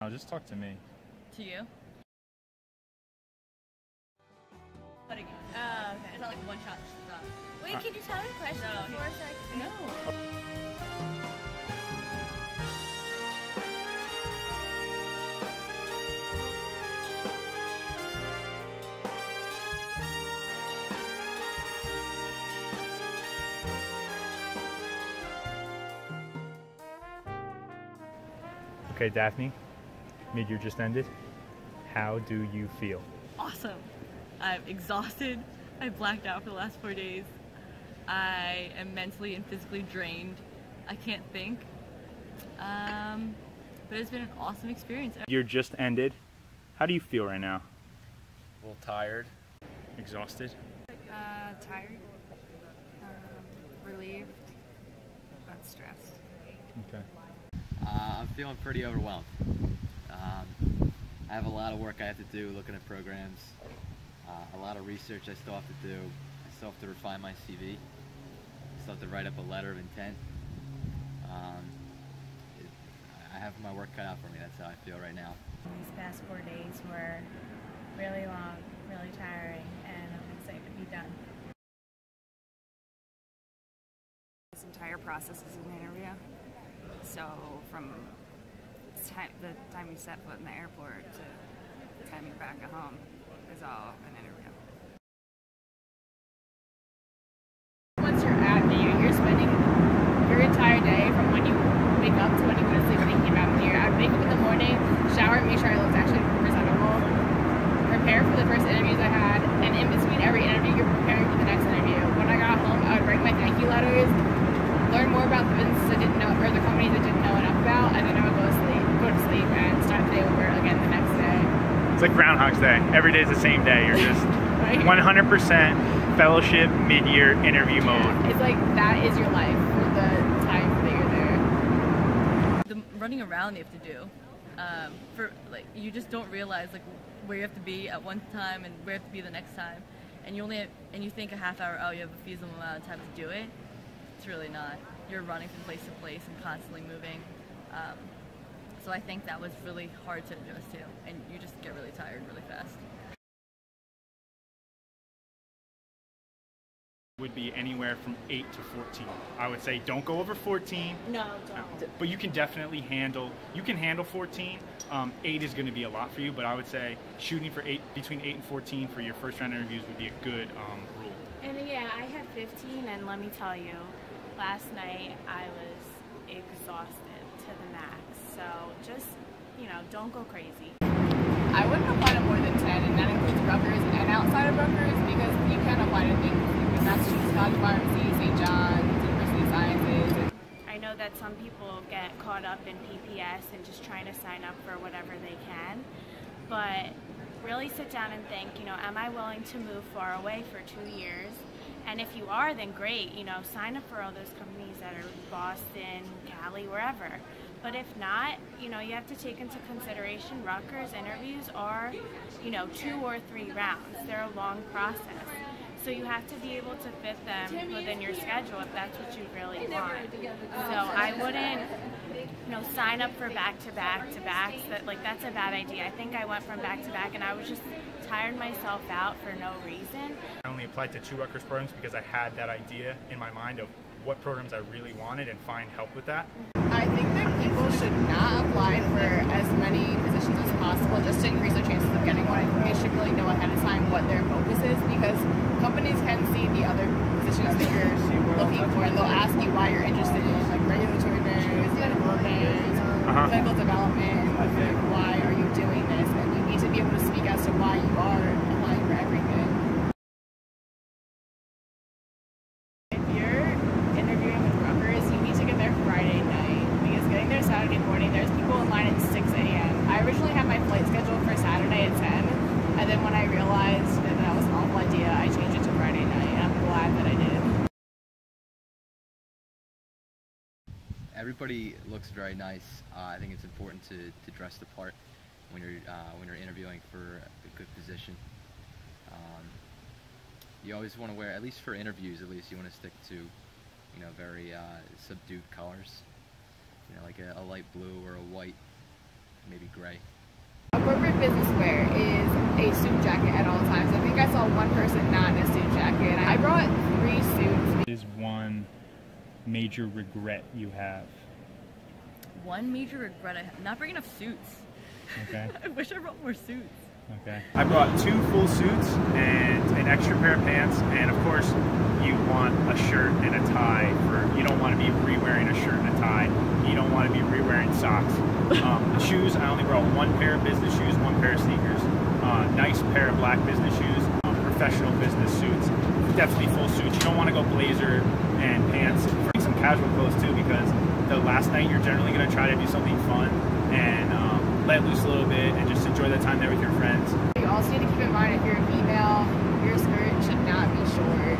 No, just talk to me. To you? But again. Oh, okay. It's not like one shot stuff. Wait, can you tell me questions before sex? No. Okay, Daphne, midyear just ended. How do you feel? Awesome. I'm exhausted. I blacked out for the last 4 days. I am mentally and physically drained. I can't think. But it's been an awesome experience. Midyear just ended. How do you feel right now? A little tired. Exhausted? Tired, relieved, but stressed. Okay. I'm feeling pretty overwhelmed. I have a lot of work I have to do looking at programs, a lot of research I still have to do. I still have to refine my CV. I still have to write up a letter of intent. I have my work cut out for me. That's how I feel right now. These past 4 days were really long, really tiring, and I'm excited to be done. This entire process is an interview. So from the time you set foot in the airport to the time you're back at home is all an interview. Once you're at Midyear, you're spending your entire day from when you wake up to when you go to sleep thinking about Midyear. I would wake up in the morning, shower, make sure I looked actually presentable, prepare for the first interviews I had, and in between every interview you're preparing for the next interview. When I got home, I would write my thank you letters, learn more about the businesses I didn't know, or the companies I didn't know enough about, and then I would go to sleep and start the day over again the next day. It's like Groundhog's Day. Every day is the same day. You're just Right? 100% fellowship midyear interview mode. It's like that is your life for the time that you're there. The running around you have to do. You just don't realize like where you have to be at one time and where you have to be the next time, and you think a half hour, oh, you have a feasible amount of time to do it. It's really not. You're running from place to place and constantly moving. So I think that was really hard to adjust to, and you just get really tired really fast. Would be anywhere from 8 to 14. I would say don't go over 14. No, don't. But you can definitely handle 14. 8 is going to be a lot for you, but I would say shooting for between 8 and 14 for your first round interviews would be a good rule. And yeah, I had 15, and let me tell you, last night I was exhausted to the max. So just, don't go crazy. I wouldn't apply to more than 10, and that includes Rutgers and outside of Rutgers, because you can apply to things like Massachusetts College of Pharmacy, St. John's, University of Sciences. I know that some people get caught up in PPS and just trying to sign up for whatever they can, but really sit down and think, am I willing to move far away for 2 years? And if you are, then great, sign up for all those companies that are Boston, Cali, wherever. But if not, you have to take into consideration Rutgers interviews are, 2 or 3 rounds. They're a long process. So you have to be able to fit them within your schedule if that's what you really want. So I wouldn't, sign up for back-to-backs. That's a bad idea. I think I went from back-to-back and I was just tired myself out for no reason. I only applied to 2 Rutgers programs because I had that idea in my mind of what programs I really wanted and find help with that. I think that people should not apply for as many positions as possible just to increase their chances of getting one. I think they should really know ahead of time what their focus is, because companies can see the other positions that you're looking for, and they'll ask you why you're interested in like regulatory affairs, medical affairs, clinical development, like, why are you doing this? And you need to be able to speak as to why you are applying for everything. If you're interviewing with Rutgers, you need to get there Friday night, because getting there Saturday morning, there's people in line at 6 a.m. I originally had my flight scheduled for Saturday at 10, and then when I realized that was an awful idea, I changed it to Friday night, and I'm glad that I did. Everybody looks very nice. I think it's important to dress the part when you're interviewing for a good position. You always want to wear, at least for interviews, at least you want to stick to, very subdued colors. Like a light blue or a white maybe gray. Appropriate business wear is a suit jacket at all times. I think I saw one person not in a suit jacket. I brought 3 suits. Is one major regret you have? One major regret I have, not bringing enough suits. Okay. I wish I brought more suits. Okay. I brought 2 full suits and an extra pair of pants, and of course you want a shirt and a tie. You don't want to be re-wearing a shirt and a tie. You don't want to be re-wearing socks. Shoes, I only brought 1 pair of business shoes, 1 pair of sneakers, nice pair of black business shoes, professional business suits, definitely full suits. You don't want to go blazer and pants. Bring some casual clothes too, because the last night you're generally going to try to do something fun and let loose a little bit and just enjoy that time there with your friends. You also need to keep in mind, if you're a female, your skirt should not be short.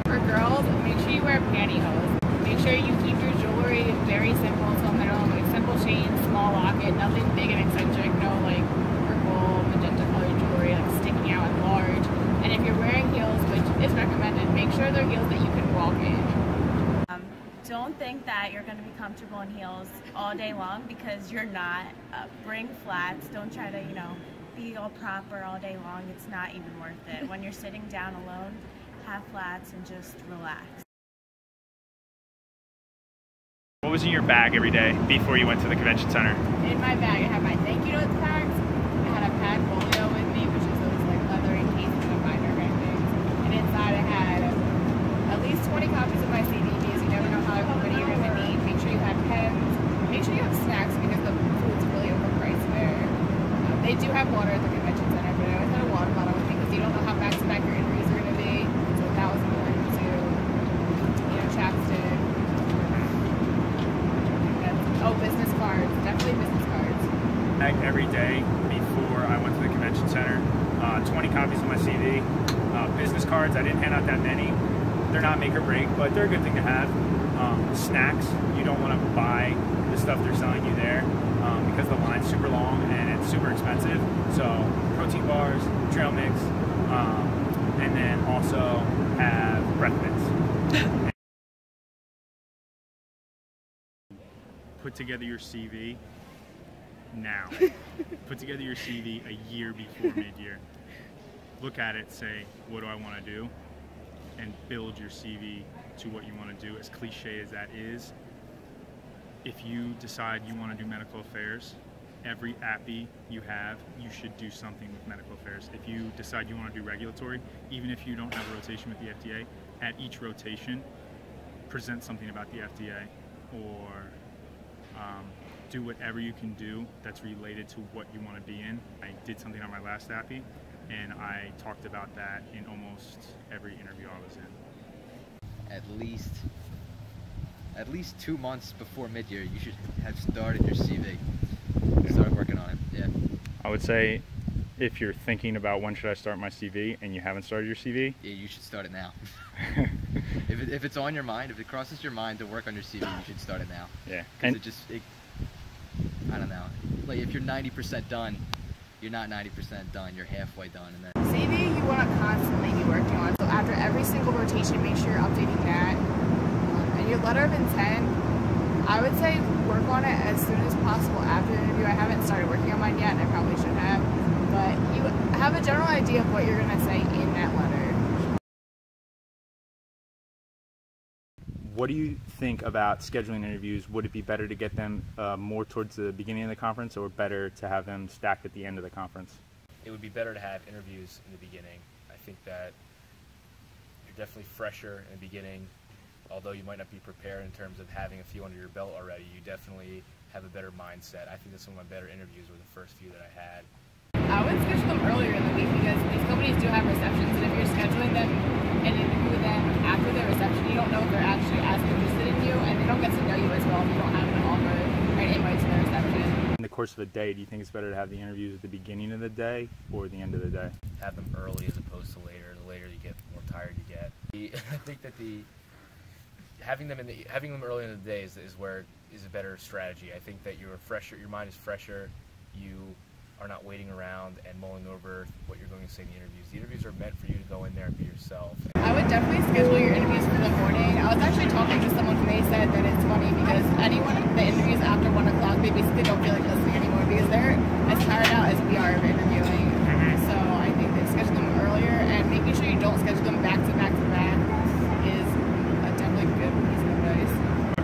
For girls, make sure you wear pantyhose. Make sure you keep your jewelry very simple to a minimum, like simple chain, small locket, nothing big and eccentric, no like purple, magenta colored jewelry like sticking out and large. And if you're wearing heels, which is recommended, make sure they're heels that you can walk in. Don't think that you're going to be comfortable in heels all day long, because you're not. Bring flats. Don't try to, be all proper all day long. It's not even worth it. When you're sitting down alone, have flats and just relax. What was in your bag every day before you went to the convention center? In my bag, I had my thank you notes packs. I had a pad folio with me, which is those like leather encased in a binder kind of things. And inside I had at least 20 copies of my CD, because you never know how many you're going to need. Make sure you have pens. Make sure you have snacks, because the food's really overpriced there. They do have water at the convention center, but I always had a water bottle with me, because you don't know how back-to-back your interviews are going to be. So that was important too. Chapstick. Business cards. Definitely business cards. Every day before I went to the convention center, 20 copies of my CD. Business cards, I didn't hand out that many. They're not make or break, but they're a good thing to have. Snacks, you don't want to buy the stuff they're selling you there because the line's super long and it's super expensive. So protein bars, trail mix, and then also have breath mints. Put together your CV now. Put together your CV a year before mid-year. Look at it, say, what do I want to do? And build your CV to what you want to do, as cliche as that is. If you decide you want to do medical affairs, every API you have, you should do something with medical affairs. If you decide you want to do regulatory, even if you don't have a rotation with the FDA, at each rotation, present something about the FDA, or do whatever you can do that's related to what you want to be in. I did something on my last API, and I talked about that in almost every interview I was in. At least 2 months before mid-year, you should have started your CV. Started working on it. Yeah. I would say, if you're thinking about when should I start my CV and you haven't started your CV, yeah, you should start it now. If it's on your mind, if it crosses your mind to work on your CV, you should start it now. Yeah. Because I don't know. Like, if you're 90% done, you're not 90% done. You're halfway done, and then CV you want to constantly be working on. So after every single rotation, make sure you're updating that. And your letter of intent, I would say work on it as soon as possible after the interview. I haven't started working on mine yet, and I probably should have. But you have a general idea of what you're going to say in that letter. What do you think about scheduling interviews? Would it be better to get them more towards the beginning of the conference, or better to have them stacked at the end of the conference? It would be better to have interviews in the beginning. I think that you're definitely fresher in the beginning. Although you might not be prepared in terms of having a few under your belt already, you definitely have a better mindset. I think that some of my better interviews were the first few that I had. I would schedule them earlier in the week, because these companies do have receptions, and if you're scheduling them and interview them after their reception, you don't know if they're actually as interested in you, and they don't get to know you as well if you don't have an offer or an invite to their reception. In the course of a day, do you think it's better to have the interviews at the beginning of the day or the end of the day? Have them early as opposed to later. The later you get, the more tired you get. I think that having them early in the day is a better strategy. I think that you're fresher, your mind is fresher, you are not waiting around and mulling over what you're going to say in the interviews. The interviews are meant for you to go in there and be yourself. I would definitely schedule your interviews for the morning. I was actually talking to someone who said that it's funny because anyone that interviews after 1 o'clock, they basically don't feel like listening anymore, because they're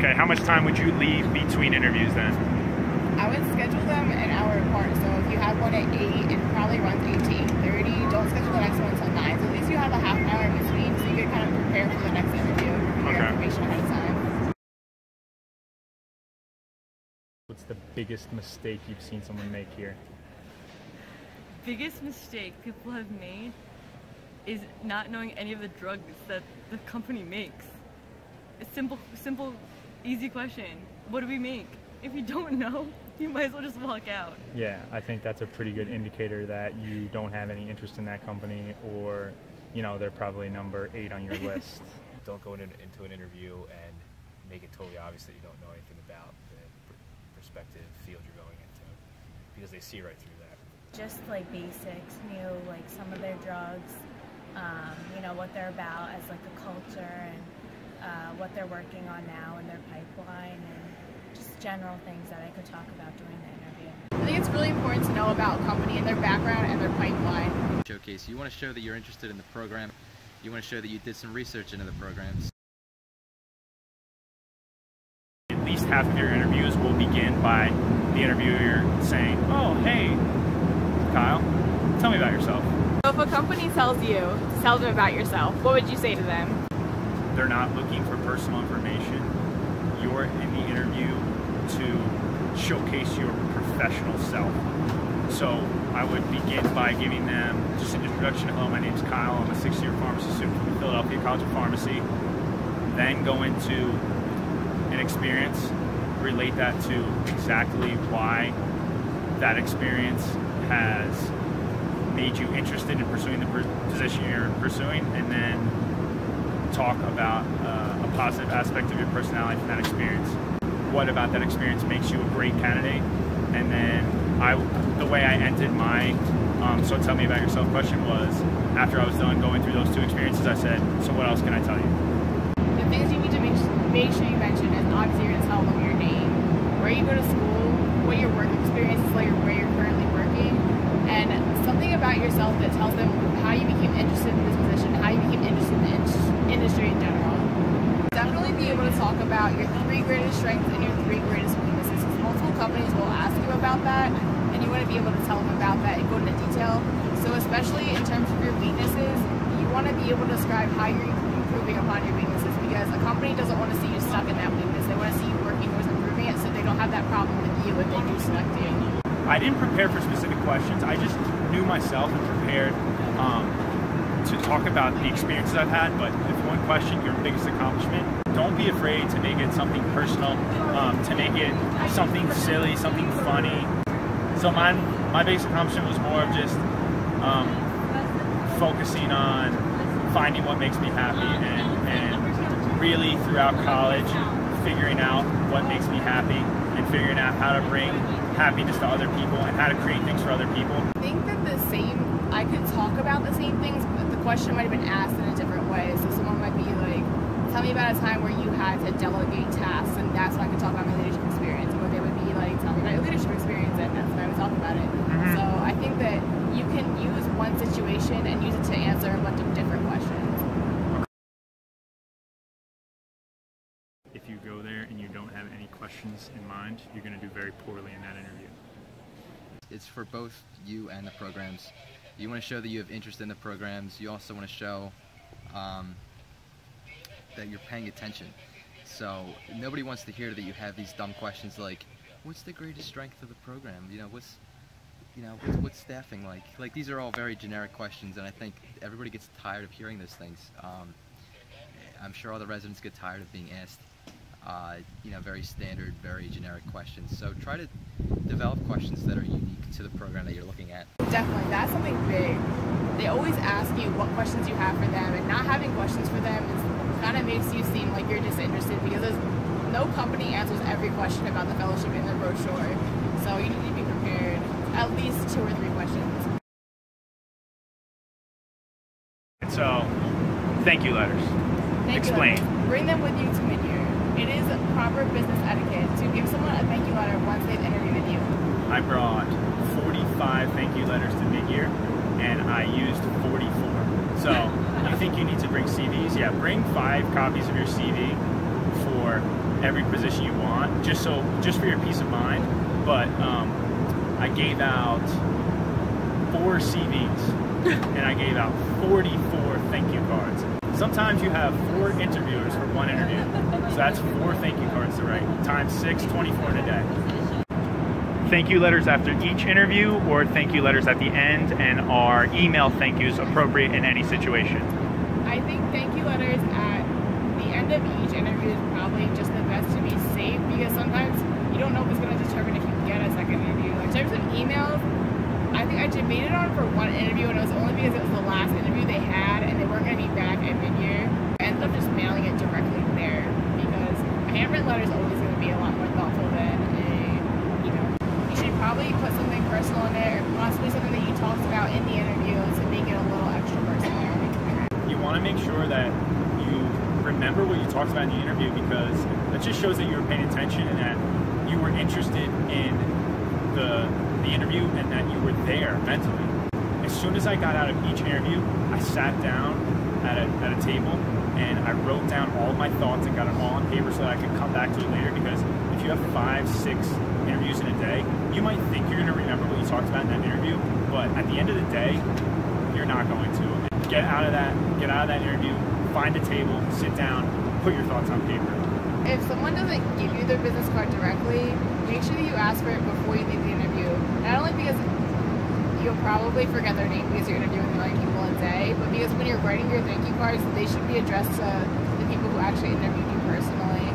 Okay, how much time would you leave between interviews then? I would schedule them an hour apart. So if you have one at 8, it probably runs 8 to 8:30. Don't schedule the next one until 9. So at least you have a half an hour in between, so you can kind of prepare for the next interview. Your information ahead of time. What's the biggest mistake you've seen someone make here? Biggest mistake people have made is not knowing any of the drugs that the company makes. A simple, easy question. What do we make? If you don't know, you might as well just walk out. Yeah, I think that's a pretty good indicator that you don't have any interest in that company, or, you know, they're probably number 8 on your list. Don't go into an interview and make it totally obvious that you don't know anything about the prospective field you're going into, because they see right through that. Just like basics, like some of their drugs, what they're about as like a culture, and what they're working on now in their pipeline, and just general things that I could talk about during the interview. I think it's really important to know about a company and their background and their pipeline. Showcase. You want to show that you're interested in the program. You want to show that you did some research into the programs. At least half of your interviews will begin by the interviewer saying, "Oh, hey, Kyle, tell me about yourself." So if a company tells them about yourself, what would you say to them? They're not looking for personal information. You're in the interview to showcase your professional self. So I would begin by giving them just an introduction. Hello, my name's Kyle. I'm a 6th-year pharmacy student from the Philadelphia College of Pharmacy. Then go into an experience, relate that to exactly why that experience has made you interested in pursuing the position you're pursuing, and then talk about a positive aspect of your personality from that experience. What about that experience makes you a great candidate? And then the way I ended my so tell me about yourself question was, after I was done going through those 2 experiences, I said, so what else can I tell you? The things you need to make sure you mention is obviously you're going to tell them your name, where you go to school, what your work experience is like, or where you're currently working, and something about yourself that tells them how you became interested in this position, how you became interested in the industry in general. Definitely be able to talk about your 3 greatest strengths and your 3 greatest weaknesses, because multiple companies will ask you about that, and you want to be able to tell them about that and go into detail. So especially in terms of your weaknesses, you want to be able to describe how you're improving upon your weaknesses, because a company doesn't want to see you stuck in that weakness. They want to see you working towards improving it, so they don't have that problem with you if they do select you. I didn't prepare for specific questions. I just knew myself and prepared to talk about the experiences I've had. But if one question, your biggest accomplishment, don't be afraid to make it something personal, to make it something silly, something funny. So my biggest accomplishment was more of just focusing on finding what makes me happy, and really throughout college figuring out what makes me happy and figuring out how to bring happiness to other people and how to create things for other people. I think that I could talk about the same things, but the question might have been asked in a different way. So someone might be like, tell me about a time where you had to delegate tasks, and that's when I could talk about my leadership experience. Or they would be like, tell me about your leadership experience, and that's when I would talk about it. So I think that you can use one situation and use it to answer a bunch of different questions. If you go there and you don't have any questions in mind, you're going to do very poorly in that interview. It's for both you and the programs. You want to show that you have interest in the programs. You also want to show that you're paying attention. So nobody wants to hear that you have these dumb questions like, what's the greatest strength of the program? What's staffing like? Like, these are all very generic questions, and I think everybody gets tired of hearing those things. I'm sure all the residents get tired of being asked very standard, very generic questions. So try to develop questions that are unique to the program that you're looking at. Definitely, that's something big. They always ask you what questions you have for them, and not having questions for them kind of makes you seem like you're disinterested, because no company answers every question about the fellowship in their brochure. So you need to be prepared, at least 2 or 3 questions. So, thank you letters. Explain. Bring them with you to Midyear. It is proper business etiquette to give someone a thank you letter once they've interviewed with you. I brought 45 thank you letters to Midyear, and I used 44. So, you think you need to bring CVs? Yeah, bring 5 copies of your CV for every position you want, just for your peace of mind. But I gave out 4 CVs and I gave out 44 thank you cards. Sometimes you have 4 interviewers for 1 interview, so that's 4 thank you cards to write, times 6, 24 in a day. Thank you letters after each interview, or thank you letters at the end, and are email thank yous appropriate in any situation? I think thank you letters at the end of each interview is probably just the best to be safe, because sometimes you don't know if it's going to determine if you get a second interview. Like, in terms of emails, I think I debated on for 1 interview, and it was only because it was the last interview they had and they weren't going to be back at midyear. I ended up just mailing it directly there, because a handwritten letter is always going to be a lot more thoughtful than you should probably put something personal in there, or possibly something that you talked about in the interview to make it a little extra personal. You want to make sure that you remember what you talked about in the interview, because that just shows that you were paying attention and that you were interested in the interview and that you were there mentally. As soon as I got out of each interview, I sat down at a table and I wrote down all of my thoughts and got it all on paper so that I could come back to it later, because if you have 5, 6 interviews in a day, you might think you're going to remember what you talked about in that interview, but at the end of the day, you're not going to. Get out of that interview, find a table, sit down, put your thoughts on paper. If someone doesn't give you their business card directly, make sure that you ask for it before you leave the interview. Not only because you'll probably forget their name because you're interviewing 9 people a day, but because when you're writing your thank you cards, they should be addressed to the people who actually interviewed you personally.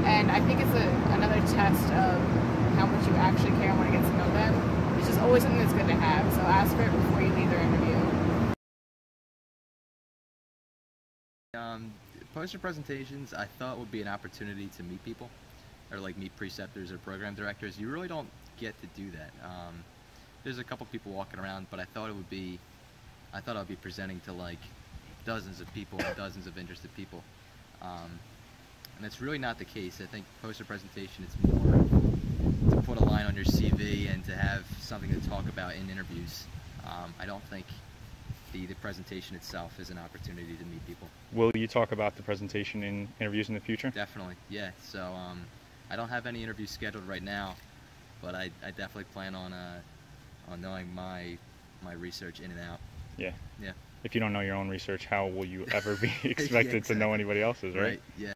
And I think it's another test of how much you actually care and want to get to know them. It's just always something that's good to have, so ask for it before you leave their interview. Poster presentations, I thought, would be an opportunity to meet people, or like meet preceptors or program directors. You really don't get to do that. There's a couple people walking around, but I thought I'd be presenting to like dozens of people and dozens of interested people. And that's really not the case. I think poster presentation, it's more to put a line on your CV and to have something to talk about in interviews. I don't think the presentation itself is an opportunity to meet people. Will you talk about the presentation in interviews in the future? Definitely, yeah. So I don't have any interviews scheduled right now, but I definitely plan on knowing my research in and out. Yeah. Yeah. If you don't know your own research, how will you ever be expected to know anybody else's, right? Yeah.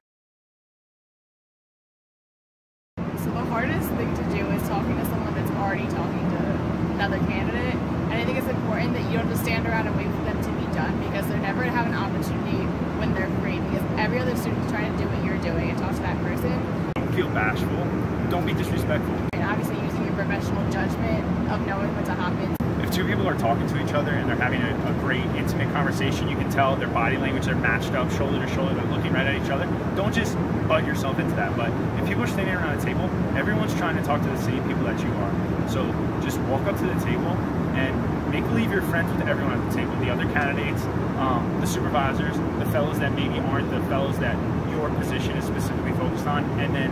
So the hardest thing to do is talking to someone that's already talking to another candidate. And I think it's important that you don't just stand around and wait for them to be done, because they're never going to have an opportunity when they're free, because every other student's trying to do what you're doing and talk to that person. Don't feel bashful. Don't be disrespectful. And obviously using your professional judgment of knowing when to hop in. If 2 people are talking to each other and they're having a great, intimate conversation, you can tell their body language, they're matched up, shoulder to shoulder, they're looking right at each other. Don't just butt yourself into that. But if people are standing around a table, everyone's trying to talk to the same people that you are. So just walk up to the table and make believe you're friends with everyone at the table. The other candidates, the supervisors, the fellows that maybe aren't the fellows that your position is specifically focused on, and then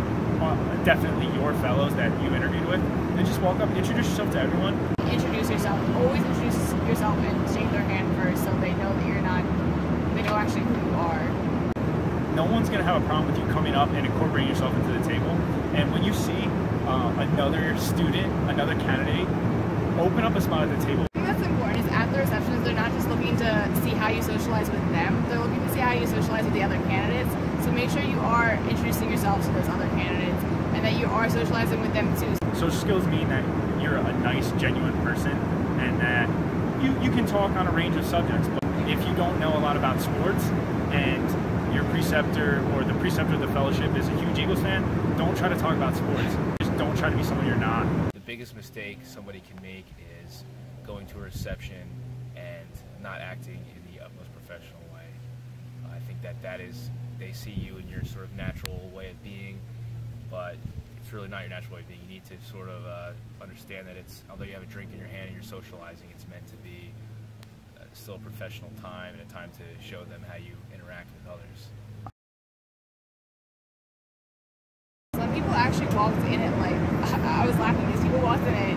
definitely your fellows that you interviewed with. And just walk up, introduce yourself to everyone. Introduce yourself. Always introduce yourself and shake their hand first, so they know that they know actually who you are. No one's going to have a problem with you coming up and incorporating yourself into the table. And when you see another student, another candidate, open up a spot at the table. I think that's important, is at the receptions, they're not just looking to see how you socialize with them, they're looking to see how you socialize with the other candidates. So make sure you are introducing yourself to those other candidates, and that you are socializing with them too. Social skills mean that you're a nice, genuine person, and that you can talk on a range of subjects. But if you don't know a lot about sports, and your preceptor or the preceptor of the fellowship is a huge Eagles fan, don't try to talk about sports. Just don't try to be someone you're not. The biggest mistake somebody can make is going to a reception and not acting in the utmost professional way. I think that is, they see you in your sort of natural way of being, but it's really not your natural way of being. You need to sort of understand that it's, although you have a drink in your hand and you're socializing, it's meant to be still a professional time and a time to show them how you interact with others. Some people actually walked in at I was laughing because people walked in at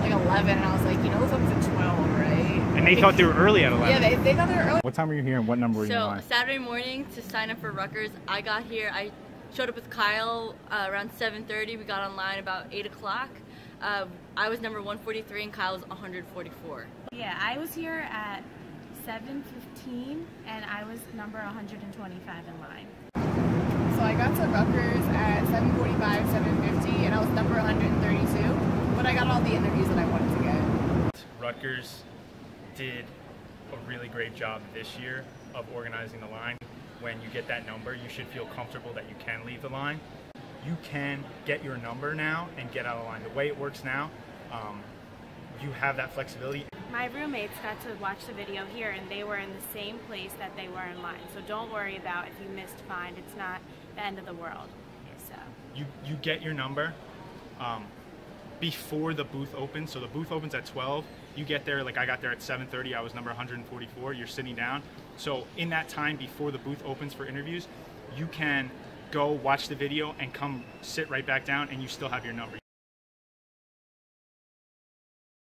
like 11, and I was like, you know, this one's at 12, right? And they thought they were early at 11. Yeah, they thought they were early. What time were you here and what number were you on? So Saturday morning to sign up for Rutgers, I got here, I showed up with Kyle around 7:30. We got online about 8 o'clock. I was number 143 and Kyle was 144. Yeah, I was here at 7:15 and I was number 125 in line. So I got to Rutgers at 7:45, 7:50, and I was number 132. But I got all the interviews that I wanted to get. Rutgers did a really great job this year of organizing the line. When you get that number, you should feel comfortable that you can leave the line. You can get your number now and get out of the line. The way it works now, you have that flexibility. My roommates got to watch the video here and they were in the same place that they were in line. So don't worry about if you missed find. It's not the end of the world. So you get your number before the booth opens. So the booth opens at 12. You get there, like I got there at 7:30. I was number 144. You're sitting down. So in that time before the booth opens for interviews, you can go watch the video and come sit right back down and you still have your number.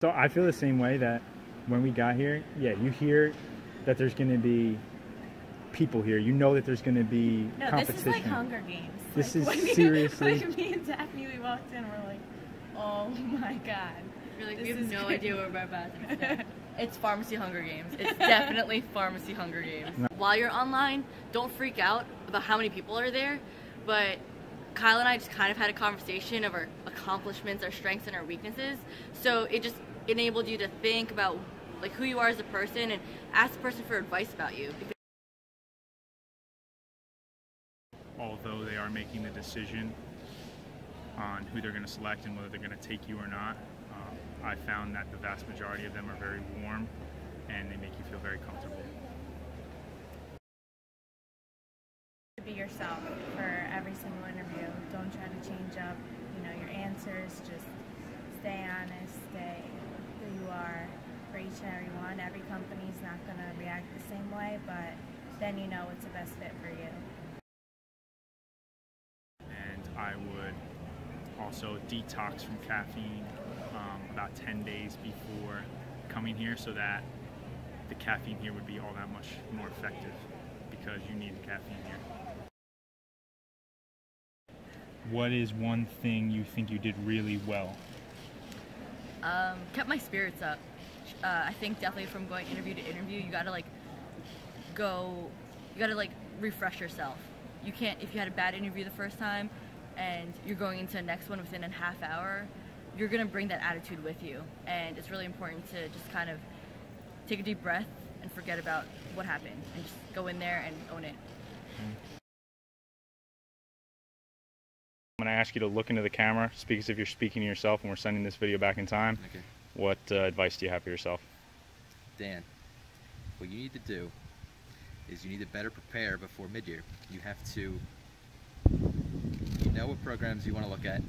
So I feel the same way that when we got here, yeah, you hear that there's going to be people here. You know that there's going to be competition. This is like Hunger Games. This like, is seriously. Like me and Daphne, we walked in, we're like, oh my god. You're like, This we have is no crazy. idea what we're about to say. It's Pharmacy Hunger Games. It's definitely Pharmacy Hunger Games. No. While you're online, don't freak out about how many people are there, but Kyle and I just kind of had a conversation of our accomplishments, our strengths, and our weaknesses. So it just enabled you to think about like who you are as a person and ask the person for advice about you. Although they are making the decision on who they're going to select and whether they're going to take you or not, I found that the vast majority of them are very warm and they make you feel very comfortable. Be yourself for every single interview. Don't try to change up, your answers. Just stay honest, stay who you are for each and every one. Every company's not going to react the same way, but then you know what's the best fit for you. And I would also detox from caffeine about 10 days before coming here so that the caffeine here would be all that much more effective because you need the caffeine here. What is one thing you think you did really well? Kept my spirits up. I think definitely from going interview to interview, you gotta refresh yourself. You can't, if you had a bad interview the first time and you're going into the next one within a half hour, you're gonna bring that attitude with you. And it's really important to just kind of take a deep breath and forget about what happened and just go in there and own it. When I ask you to look into the camera, speak as if you're speaking to yourself and we're sending this video back in time, Okay. what advice do you have for yourself? Dan, what you need to do is you need to better prepare before mid-year. You have to, what programs you want to look at.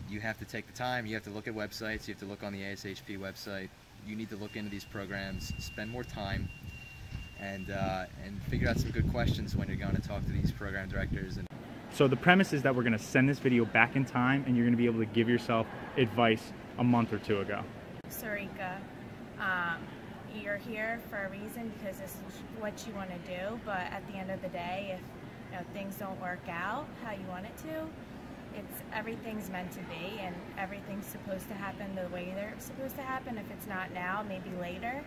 You have to take the time, you have to look at websites, you have to look on the ASHP website. You need to look into these programs, spend more time, and figure out some good questions when you're going to talk to these program directors. So the premise is that we're going to send this video back in time and you're going to be able to give yourself advice a month or two ago. Sarika, you're here for a reason because this is what you want to do, but at the end of the day, if things don't work out how you want it to, everything's meant to be and everything's supposed to happen the way they're supposed to happen. If it's not now, maybe later,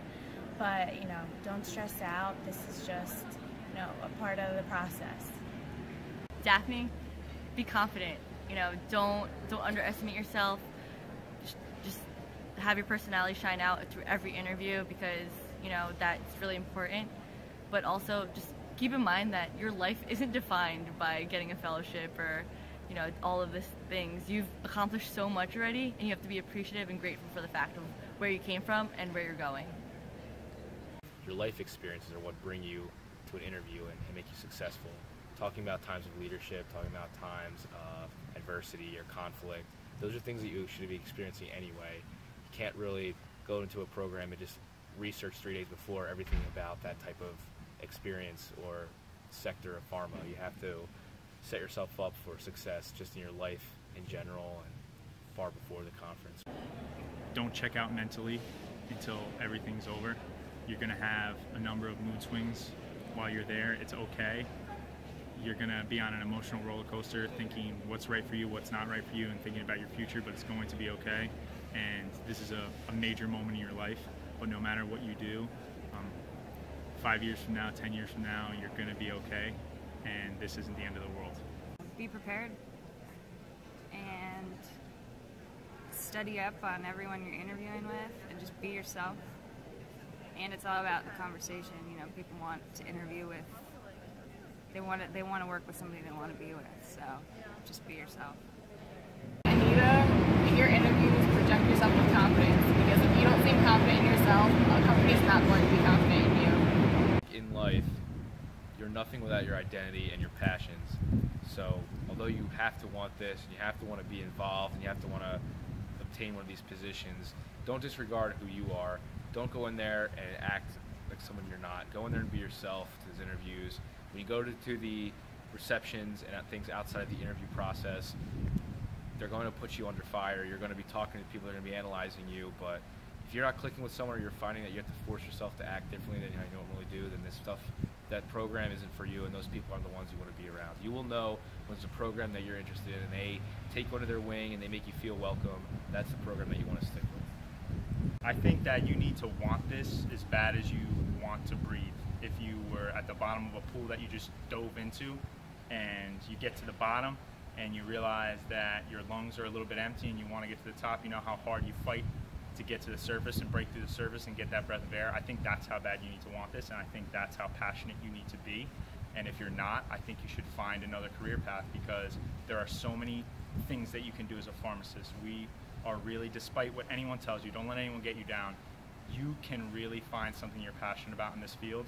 but don't stress out. This is just a part of the process. Daphne, be confident. Don't underestimate yourself. Just have your personality shine out through every interview because that's really important. But also just keep in mind that your life isn't defined by getting a fellowship or all of these things. You've accomplished so much already, and you have to be appreciative and grateful for the fact of where you came from and where you're going. Your life experiences are what bring you to an interview and make you successful. Talking about times of leadership, talking about times of adversity or conflict, those are things that you should be experiencing anyway. You can't really go into a program and just research 3 days before everything about that type of experience or sector of pharma. You have to set yourself up for success just in your life in general and far before the conference. Don't check out mentally until everything's over. You're going to have a number of mood swings while you're there. It's okay. you're going to be on an emotional roller coaster thinking what's right for you, what's not right for you, and thinking about your future, but it's going to be okay. And this is a major moment in your life, but no matter what you do, 5 years from now, 10 years from now, you're going to be okay, and this isn't the end of the world. Be prepared and study up on everyone you're interviewing with, and just be yourself. And it's all about the conversation. You know, people want to interview with, they want to work with somebody they want to be with. So just be yourself. Anita, in your interviews, project yourself with confidence, because if you don't seem confident in yourself, a company's not going to be confident in you. In life, you're nothing without your identity and your passions. So although you have to want this, and you have to want to be involved, and you have to want to obtain one of these positions, don't disregard who you are. Don't go in there and act like someone you're not. Go in there and be yourself to these interviews. When you go to the receptions and things outside of the interview process, they're going to put you under fire. You're going to be talking to people that are going to be analyzing you, but if you're not clicking with someone, or you're finding that you have to force yourself to act differently than you normally do, then this stuff, that program isn't for you, and those people aren't the ones you want to be around. You will know when it's a program that you're interested in, and they take you under their wing and they make you feel welcome. That's the program that you want to stick with. I think that you need to want this as bad as you want to breathe. If you were at the bottom of a pool that you just dove into, and you get to the bottom and you realize that your lungs are a little bit empty and you want to get to the top, you know how hard you fight to get to the surface and break through the surface and get that breath of air. I think that's how bad you need to want this, and I think that's how passionate you need to be. And if you're not, I think you should find another career path, because there are so many things that you can do as a pharmacist. We are really, despite what anyone tells you, don't let anyone get you down, you can really find something you're passionate about in this field.